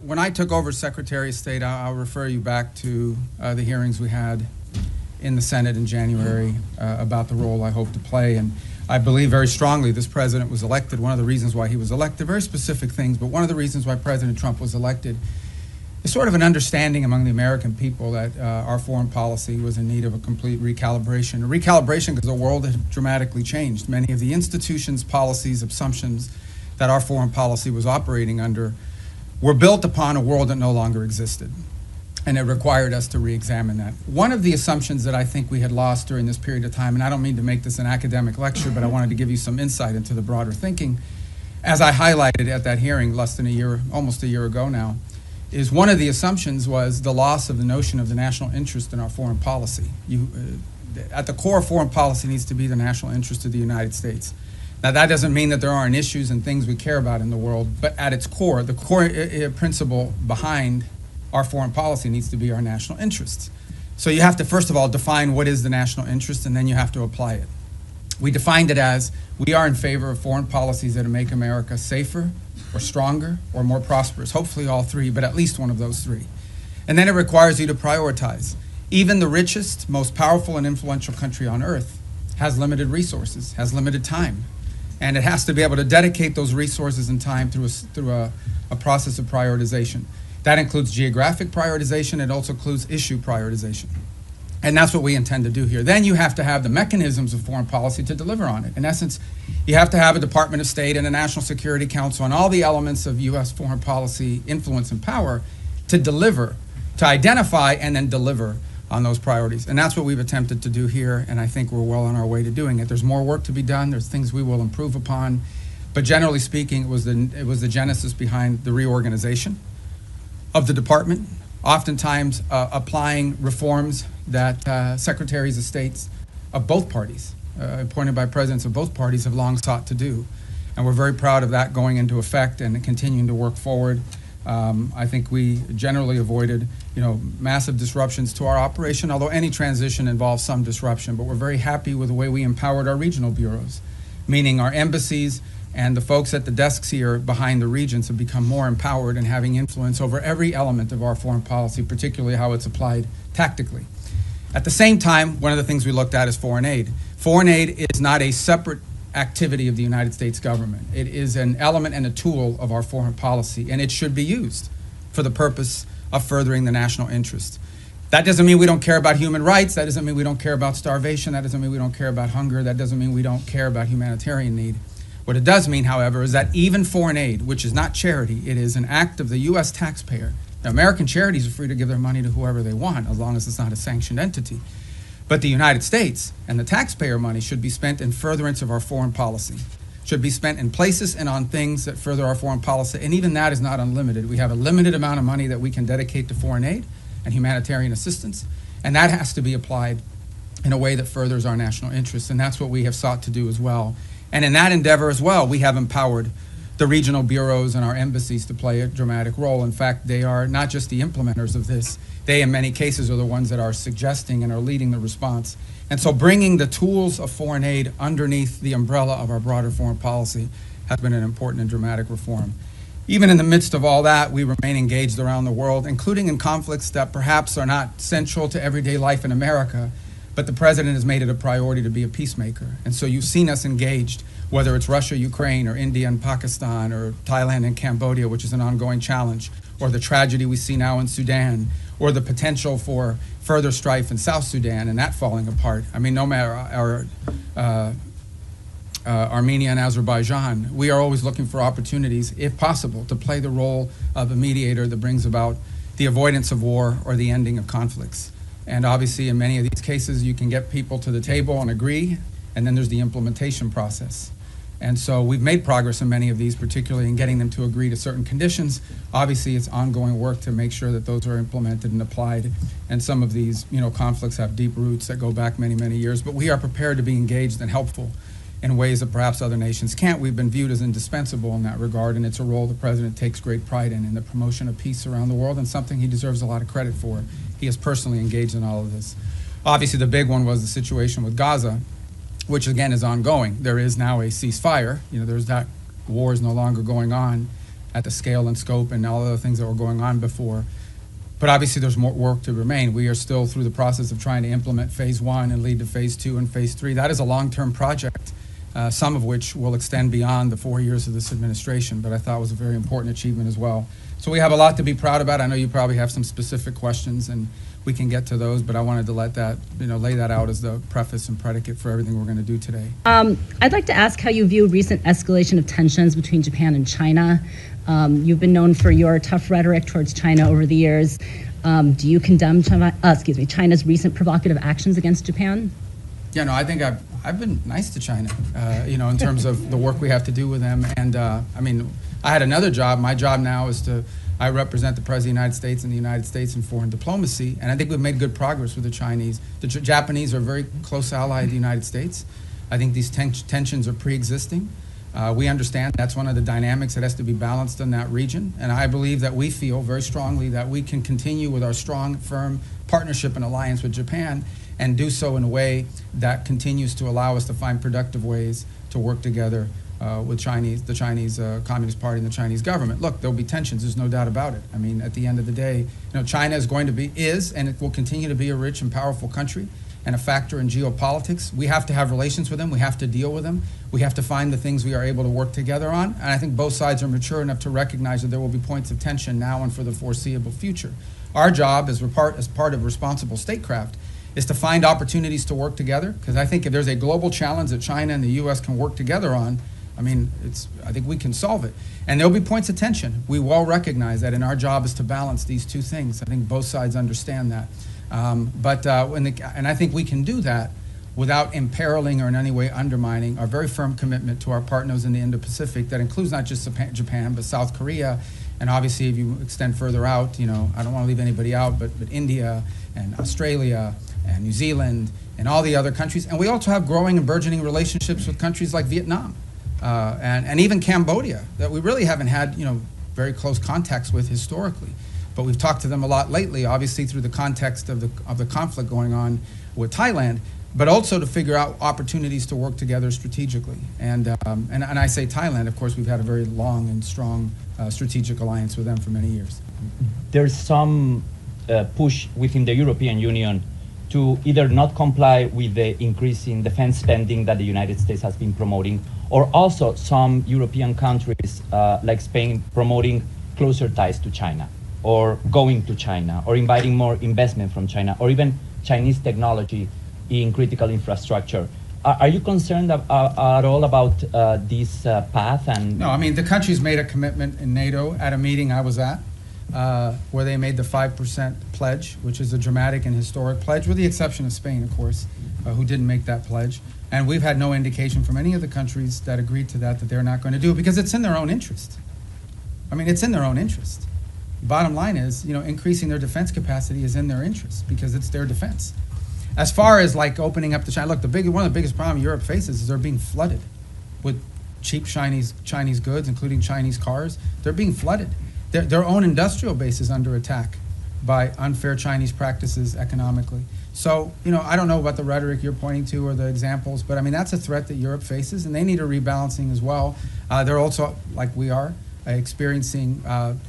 when I took over Secretary of State, I'll refer you back to the hearings we had in the Senate in January about the role I hope to play. And I believe very strongly this president was elected. One of the reasons why he was elected, very specific things, but one of the reasons why President Trump was elected is sort of an understanding among the American people that our foreign policy was in need of a complete recalibration. A recalibration because the world had dramatically changed. Many of the institutions, policies, assumptions that our foreign policy was operating under were built upon a world that no longer existed. And it required us to re-examine that. One of the assumptions that I think we had lost during this period of time, and I don't mean to make this an academic lecture, but I wanted to give you some insight into the broader thinking, as I highlighted at that hearing less than a year, almost a year ago now, is one of the assumptions was the loss of the notion of the national interest in our foreign policy. At the core of foreign policy needs to be the national interest of the United States. Now, that doesn't mean that there aren't issues and things we care about in the world, but at its core, the core principle behind our foreign policy needs to be our national interests. So you have to, first of all, define what is the national interest, and then you have to apply it. We defined it as we are in favor of foreign policies that make America safer or stronger or more prosperous, hopefully all three, but at least one of those three. And then it requires you to prioritize. Even the richest, most powerful and influential country on earth has limited resources, has limited time. And it has to be able to dedicate those resources and time through a process of prioritization. That includes geographic prioritization. It also includes issue prioritization. And that's what we intend to do here. Then you have to have the mechanisms of foreign policy to deliver on it. In essence, you have to have a Department of State and a National Security Council and all the elements of U.S. foreign policy influence and power to deliver, to identify and then deliver on those priorities. And that's what we've attempted to do here, and I think we're well on our way to doing it. There's more work to be done. There's things we will improve upon. But generally speaking, it was the genesis behind the reorganization of the department, oftentimes applying reforms that secretaries of states of both parties, appointed by presidents of both parties, have long sought to do. And we're very proud of that going into effect and continuing to work forward. I think we generally avoided, massive disruptions to our operation, although any transition involves some disruption. But we're very happy with the way we empowered our regional bureaus, meaning our embassies and the folks at the desks here behind the regions have become more empowered and having influence over every element of our foreign policy, particularly how it's applied tactically. At the same time, one of the things we looked at is foreign aid. Foreign aid is not a separate activity of the United States government. It is an element and a tool of our foreign policy, and it should be used for the purpose of furthering the national interest. That doesn't mean we don't care about human rights. That doesn't mean we don't care about starvation. That doesn't mean we don't care about hunger. That doesn't mean we don't care about humanitarian need. What it does mean, however, is that even foreign aid, which is not charity, it is an act of the U.S. taxpayer. Now, American charities are free to give their money to whoever they want, as long as it's not a sanctioned entity. But the United States and the taxpayer money should be spent in furtherance of our foreign policy, should be spent in places and on things that further our foreign policy, and even that is not unlimited. We have a limited amount of money that we can dedicate to foreign aid and humanitarian assistance, and that has to be applied in a way that furthers our national interests, and that's what we have sought to do as well. And in that endeavor as well, we have empowered the regional bureaus and our embassies to play a dramatic role. In fact, they are not just the implementers of this. They, in many cases, are the ones that are suggesting and are leading the response. And so bringing the tools of foreign aid underneath the umbrella of our broader foreign policy has been an important and dramatic reform. Even in the midst of all that, we remain engaged around the world, including in conflicts that perhaps are not central to everyday life in America, but the president has made it a priority to be a peacemaker. And so you've seen us engaged, whether it's Russia, Ukraine, or India and Pakistan, or Thailand and Cambodia, which is an ongoing challenge, or the tragedy we see now in Sudan, or the potential for further strife in South Sudan and that falling apart. I mean, no matter Armenia and Azerbaijan, we are always looking for opportunities, if possible, to play the role of a mediator that brings about the avoidance of war or the ending of conflicts. And obviously, in many of these cases, you can get people to the table and agree, and then there's the implementation process. And so we've made progress in many of these, particularly in getting them to agree to certain conditions. Obviously, it's ongoing work to make sure that those are implemented and applied. And some of these, conflicts have deep roots that go back many, many years. But we are prepared to be engaged and helpful in ways that perhaps other nations can't. We've been viewed as indispensable in that regard, and it's a role the president takes great pride in the promotion of peace around the world, and something he deserves a lot of credit for. He is personally engaged in all of this. Obviously, the big one was the situation with Gaza, which again is ongoing. There is now a ceasefire. There's that war is no longer going on. at the scale and scope and all the other things that were going on before. But obviously there's more work to remain. We are still through the process of trying to implement phase 1 and lead to phase 2 and phase 3. That is a long-term project, some of which will extend beyond the 4 years of this administration, but I thought was a very important achievement as well. So we have a lot to be proud about. I know you probably have some specific questions, and we can get to those, but I wanted to let that, lay that out as the preface and predicate for everything we're going to do today. I'd like to ask how you view recent escalation of tensions between Japan and China. You've been known for your tough rhetoric towards China over the years. Do you condemn China's recent provocative actions against Japan? Yeah, no, I think I've been nice to China, in terms of the work we have to do with them. And I had another job. My job now is I represent the President of the United States and the United States in foreign diplomacy, and I think we've made good progress with the Chinese. The Japanese are a very close ally of the United States. I think these tensions are pre-existing. We understand that's one of the dynamics that has to be balanced in that region, and I believe that we feel very strongly that we can continue with our strong, firm partnership and alliance with Japan and do so in a way that continues to allow us to find productive ways to work together with the Chinese Communist Party and the Chinese government. Look, there'll be tensions, there's no doubt about it. I mean, at the end of the day, China is and it will continue to be a rich and powerful country and a factor in geopolitics. We have to have relations with them, we have to deal with them, we have to find the things we are able to work together on, and I think both sides are mature enough to recognize that there will be points of tension now and for the foreseeable future. Our job as part of responsible statecraft is to find opportunities to work together, because I think if there's a global challenge that China and the U.S. can work together on, I think we can solve it. And there'll be points of tension. We well recognize that, and our job is to balance these two things. I think both sides understand that. And I think we can do that without imperiling or in any way undermining our very firm commitment to our partners in the Indo-Pacific that includes not just Japan, but South Korea, and obviously if you extend further out, I don't want to leave anybody out, but India and Australia and New Zealand and all the other countries. And we also have growing and burgeoning relationships with countries like Vietnam and even Cambodia that we really haven't had, very close contacts with historically. But we've talked to them a lot lately, obviously through the context of the conflict going on with Thailand, but also to figure out opportunities to work together strategically. And I say Thailand, of course, we've had a very long and strong strategic alliance with them for many years. There's some push within the European Union to either not comply with the increase in defense spending that the United States has been promoting, or also some European countries like Spain promoting closer ties to China, or going to China, or inviting more investment from China, or even Chinese technology in critical infrastructure. Are you concerned at all about this path? No, the countries made a commitment in NATO at a meeting I was at, where they made the 5% pledge, which is a dramatic and historic pledge, with the exception of Spain, of course, who didn't make that pledge. And we've had no indication from any of the countries that agreed to that they're not going to do it, because it's in their own interest. It's in their own interest. Bottom line is, increasing their defense capacity is in their interest because it's their defense. As far as opening up to China, look, one of the biggest problems Europe faces is they're being flooded with cheap Chinese goods, including Chinese cars. They're being flooded. Their own industrial base is under attack by unfair Chinese practices economically. So, I don't know about the rhetoric you're pointing to or the examples, but that's a threat that Europe faces, and they need a rebalancing as well. They're also, like we are, experiencing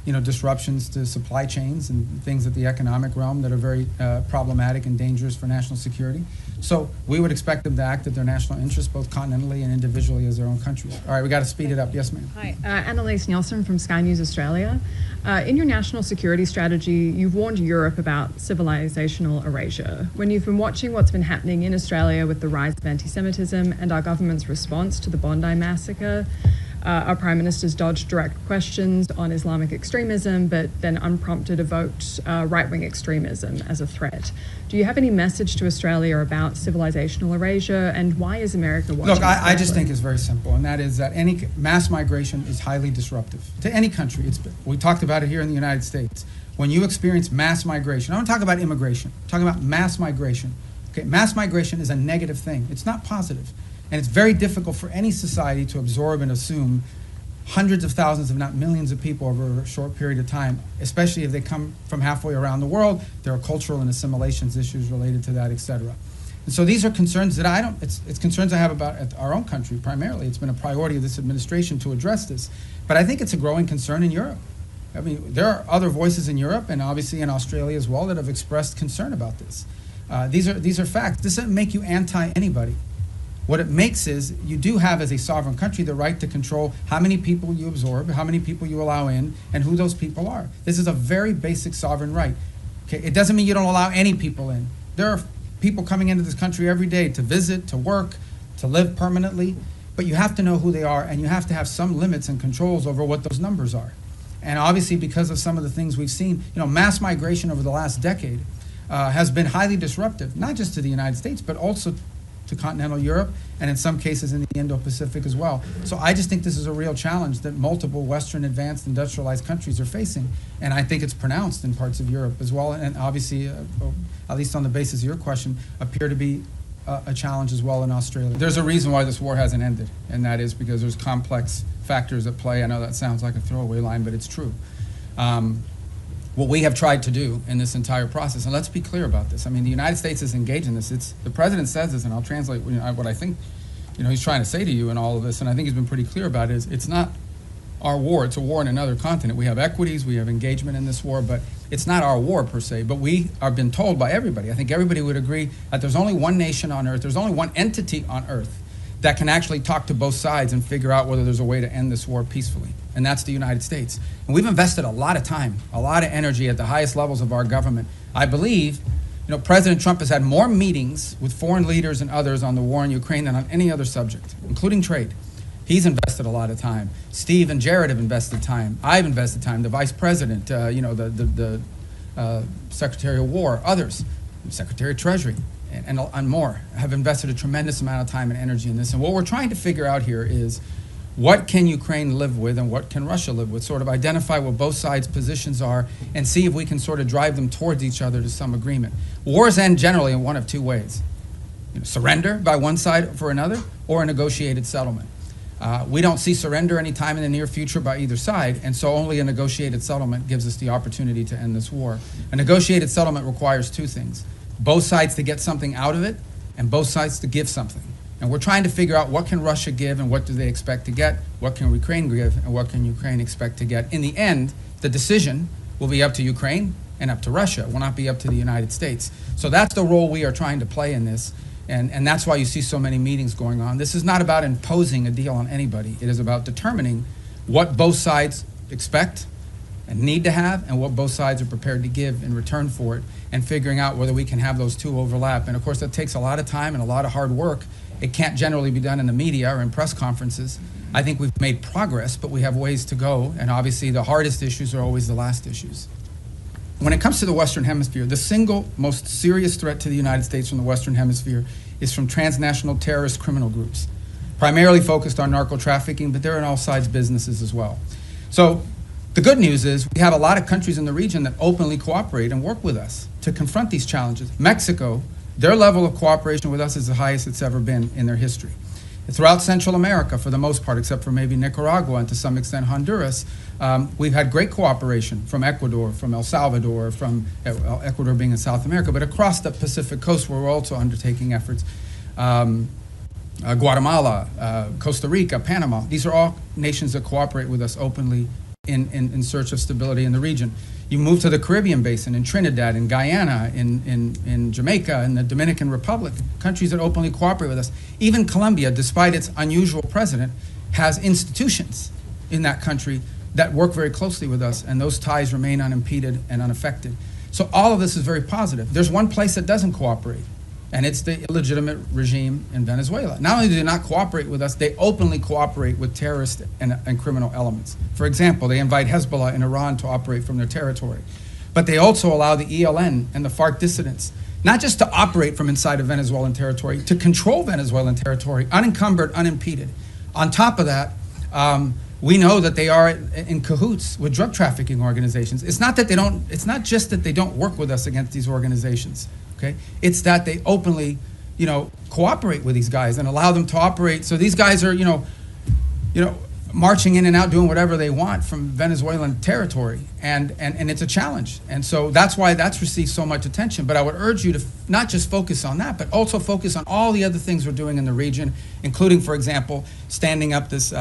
disruptions to supply chains and things at the economic realm that are very problematic and dangerous for national security. So we would expect them to act at their national interests, both continentally and individually as their own countries. All right, we got to speed it up. Yes, ma'am. Hi, Annalise Nielsen from Sky News Australia. In your national security strategy, you've warned Europe about civilizational erasure. When you've been watching what's been happening in Australia with the rise of anti-Semitism and our government's response to the Bondi massacre, our Prime Minister's dodged direct questions on Islamic extremism, but then unprompted evoked right-wing extremism as a threat. Do you have any message to Australia about civilizational erasure, and why is America watching? Look, I just think it's very simple, and that is that any mass migration is highly disruptive to any country. We talked about it here in the United States. When you experience mass migration, I don't talk about immigration, I'm talking about mass migration. Okay, mass migration is a negative thing. It's not positive. And it's very difficult for any society to absorb and assume hundreds of thousands, if not millions of people over a short period of time, especially if they come from halfway around the world. There are cultural and assimilations issues related to that, et cetera. And so these are concerns that it's concerns I have about our own country primarily. It's been a priority of this administration to address this. But I think it's a growing concern in Europe. I mean, there are other voices in Europe and obviously in Australia as well that have expressed concern about this. These are facts. This doesn't make you anti-anybody. What it makes is you do have, as a sovereign country, the right to control how many people you absorb, how many people you allow in, and who those people are. This is a very basic sovereign right. Okay? It doesn't mean you don't allow any people in. There are people coming into this country every day to visit, to work, to live permanently, but you have to know who they are, and you have to have some limits and controls over what those numbers are. And obviously, because of some of the things we've seen, mass migration over the last decade has been highly disruptive, not just to the United States, but also to continental Europe, and in some cases in the Indo-Pacific as well. So I just think this is a real challenge that multiple Western advanced industrialized countries are facing, and I think it's pronounced in parts of Europe as well, and obviously, at least on the basis of your question, appear to be a challenge as well in Australia. There's a reason why this war hasn't ended, and that is because there's complex factors at play. I know that sounds like a throwaway line, but it's true. What we have tried to do in this entire process, and let's be clear about this. I mean, the United States is engaged in this. The president says this, and I'll translate what I think he's trying to say to you in all of this, and I think he's been pretty clear about it, is it's not our war. It's a war in another continent. We have equities, we have engagement in this war, but it's not our war per se. But we are been told by everybody, I think everybody would agree, that there's only one nation on earth, there's only one entity on earth that can actually talk to both sides and figure out whether there's a way to end this war peacefully, and that's the United States. And we've invested a lot of time, a lot of energy at the highest levels of our government. I believe, President Trump has had more meetings with foreign leaders and others on the war in Ukraine than on any other subject, including trade. He's invested a lot of time. Steve and Jared have invested time. I've invested time. The Vice President, the Secretary of War, others, Secretary of Treasury, and more have invested a tremendous amount of time and energy in this. And what we're trying to figure out here is what can Ukraine live with and what can Russia live with, sort of identify what both sides' positions are and see if we can sort of drive them towards each other to some agreement. Wars end generally in one of two ways. Surrender by one side for another, or a negotiated settlement. We don't see surrender anytime in the near future by either side, and so only a negotiated settlement gives us the opportunity to end this war. A negotiated settlement requires two things: both sides to get something out of it, and both sides to give something. And we're trying to figure out what can Russia give and what do they expect to get, what can Ukraine give and what can Ukraine expect to get. In the end, the decision will be up to Ukraine and up to Russia. It will not be up to the United States. So that's the role we are trying to play in this. And that's why you see so many meetings going on. This is not about imposing a deal on anybody. It is about determining what both sides expect and need to have and what both sides are prepared to give in return for it, and figuring out whether we can have those two overlap. And of course, that takes a lot of time and a lot of hard work. It can't generally be done in the media or in press conferences. I think we've made progress, but we have ways to go. And obviously, the hardest issues are always the last issues. When it comes to the Western Hemisphere, the single most serious threat to the United States from the Western Hemisphere is from transnational terrorist criminal groups, primarily focused on narco trafficking, but they're in all sides businesses as well. So the good news is we have a lot of countries in the region that openly cooperate and work with us to confront these challenges. Mexico, their level of cooperation with us is the highest it's ever been in their history. Throughout Central America, for the most part, except for maybe Nicaragua and to some extent Honduras, we've had great cooperation from Ecuador, from El Salvador, from Ecuador being in South America, but across the Pacific coast where we're also undertaking efforts. Guatemala, Costa Rica, Panama, these are all nations that cooperate with us openly in search of stability in the region. You move to the Caribbean basin, in Trinidad, in Guyana, in Jamaica, in the Dominican Republic, countries that openly cooperate with us. Even Colombia, despite its unusual president, has institutions in that country that work very closely with us, and those ties remain unimpeded and unaffected. So all of this is very positive. There's one place that doesn't cooperate, and it's the illegitimate regime in Venezuela. Not only do they not cooperate with us, they openly cooperate with terrorist and criminal elements. For example, they invite Hezbollah in Iran to operate from their territory. But they also allow the ELN and the FARC dissidents not just to operate from inside of Venezuelan territory, to control Venezuelan territory, unencumbered, unimpeded. On top of that, we know that they are in cahoots with drug trafficking organizations. It's not just that they don't work with us against these organizations. Okay? It's that they openly, cooperate with these guys and allow them to operate. So these guys are, marching in and out, doing whatever they want from Venezuelan territory, and it's a challenge. And so that's why that's received so much attention. But I would urge you to not just focus on that, but also focus on all the other things we're doing in the region, including, for example, standing up this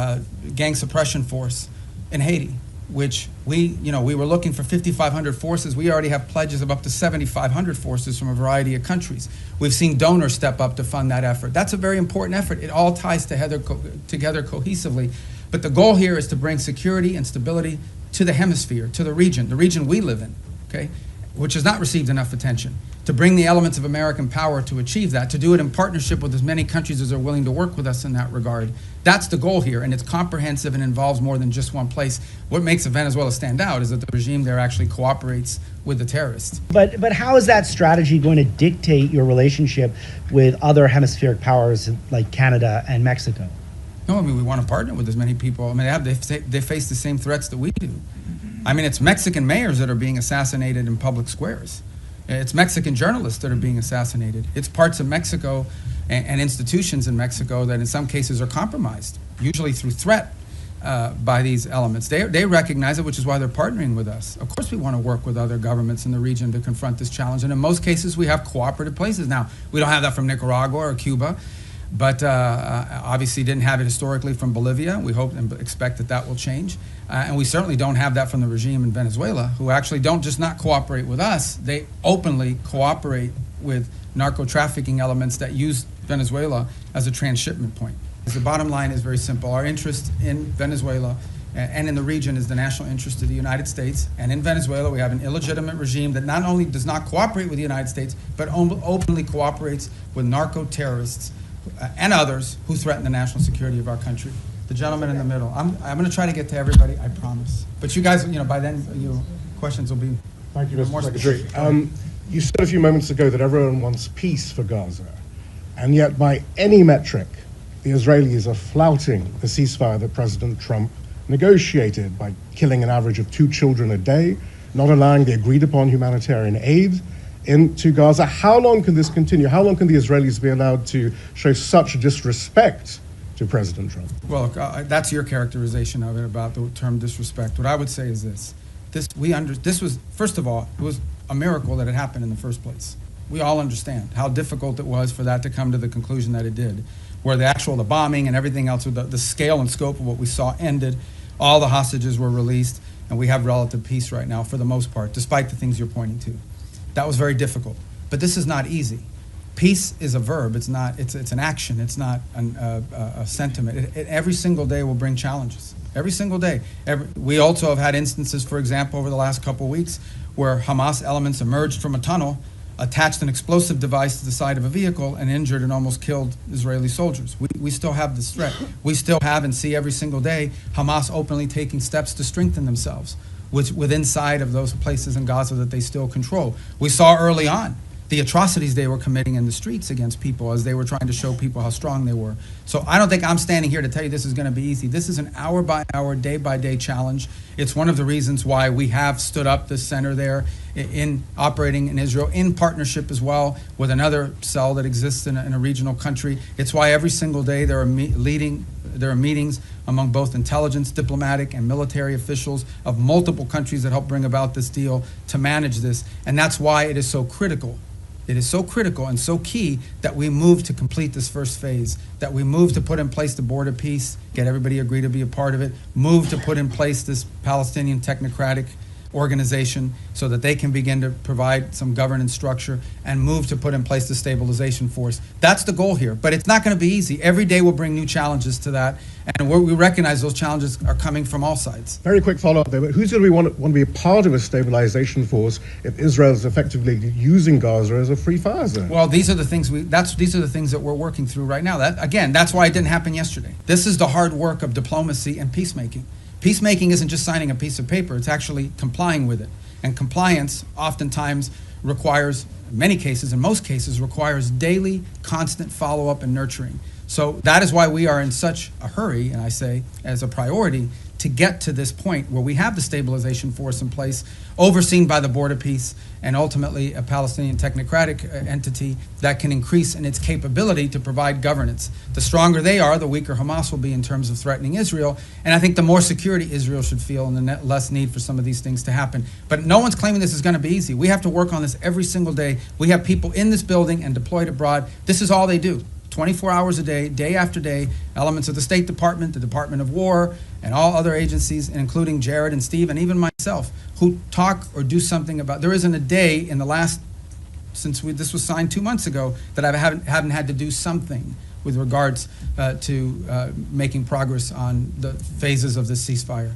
gang suppression force in Haiti, which we were looking for 5,500 forces. We already have pledges of up to 7,500 forces from a variety of countries. We've seen donors step up to fund that effort. That's a very important effort. It all ties together cohesively. But the goal here is to bring security and stability to the hemisphere, to the region we live in, okay, which has not received enough attention. To bring the elements of American power to achieve that, to do it in partnership with as many countries as are willing to work with us in that regard. That's the goal here, and it's comprehensive and involves more than just one place. What makes Venezuela stand out is that the regime there actually cooperates with the terrorists. But how is that strategy going to dictate your relationship with other hemispheric powers like Canada and Mexico? No, I mean, we want to partner with as many people. I mean, they face the same threats that we do. I mean, it's Mexican mayors that are being assassinated in public squares. It's Mexican journalists that are being assassinated. It's parts of Mexico and institutions in Mexico that in some cases are compromised, usually through threat by these elements. They recognize it, which is why they're partnering with us. Of course we want to work with other governments in the region to confront this challenge, and in most cases we have cooperative places. Now, we don't have that from Nicaragua or Cuba, but obviously didn't have it historically from Bolivia. We hope and expect that that will change. And we certainly don't have that from the regime in Venezuela, who actually don't just not cooperate with us, they openly cooperate with narco-trafficking elements that use Venezuela as a transshipment point. The bottom line is very simple. Our interest in Venezuela and in the region is the national interest of the United States. And in Venezuela, we have an illegitimate regime that not only does not cooperate with the United States, but openly cooperates with narco-terrorists and others who threaten the national security of our country. The gentleman in the middle. I'm going to try to get to everybody, I promise. But you guys, by then, your questions will be Thank you, more Mr. specific. Secretary. You said a few moments ago that everyone wants peace for Gaza, and yet by any metric, the Israelis are flouting the ceasefire that President Trump negotiated by killing an average of 2 children a day, not allowing the agreed-upon humanitarian aid into Gaza. How long can this continue? How long can the Israelis be allowed to show such disrespect to President Trump? Well, look, that's your characterization of it about the term disrespect. What I would say is this. This was, first of all, it was a miracle that it happened in the first place. We all understand how difficult it was for that to come to the conclusion that it did, where the bombing and everything else, the scale and scope of what we saw ended, all the hostages were released, and we have relative peace right now for the most part, despite the things you're pointing to. That was very difficult. But this is not easy. Peace is a verb. It's an action. It's not a sentiment. Every single day will bring challenges. Every single day. We also have had instances, for example, over the last couple of weeks, where Hamas elements emerged from a tunnel, attached an explosive device to the side of a vehicle, and injured and almost killed Israeli soldiers. We still have this threat. We still have and see every single day Hamas openly taking steps to strengthen themselves within inside of those places in Gaza that they still control. We saw early on the atrocities they were committing in the streets against people as they were trying to show people how strong they were. So I don't think I'm standing here to tell you this is going to be easy. This is an hour-by-hour, day-by-day challenge. It's one of the reasons why we have stood up this center there in operating in Israel in partnership as well with another cell that exists in a regional country. It's why every single day there are meetings among both intelligence, diplomatic, and military officials of multiple countries that help bring about this deal to manage this. And that's why it is so critical. It is so critical and so key that we move to complete this first phase, that we move to put in place the border peace, get everybody agree to be a part of it, move to put in place this Palestinian technocratic organization so that they can begin to provide some governance structure, and move to put in place the stabilization force. That's the goal here, but it's not going to be easy. Every day will bring new challenges to that, and we recognize those challenges are coming from all sides. Very quick follow-up there, but who's going to want to be a part of a stabilization force if Israel is effectively using Gaza as a free fire zone? Well, these are the things that we're working through right now. That's why it didn't happen yesterday. This is the hard work of diplomacy and peacemaking. Peacemaking isn't just signing a piece of paper, it's actually complying with it. And compliance oftentimes requires, in most cases, requires daily, constant follow-up and nurturing. So that is why we are in such a hurry, and I say as a priority, to get to this point where we have the stabilization force in place, overseen by the border peace, and ultimately a Palestinian technocratic entity that can increase in its capability to provide governance. The stronger they are, the weaker Hamas will be in terms of threatening Israel. And I think the more security Israel should feel and the less need for some of these things to happen. But no one's claiming this is going to be easy. We have to work on this every single day. We have people in this building and deployed abroad. This is all they do. 24 hours a day, day after day, elements of the State Department, the Department of War, and all other agencies, including Jared and Steve and even myself, who talk or do something about. There isn't a day in the last, this was signed 2 months ago, that I haven't had to do something with regards to making progress on the phases of this ceasefire.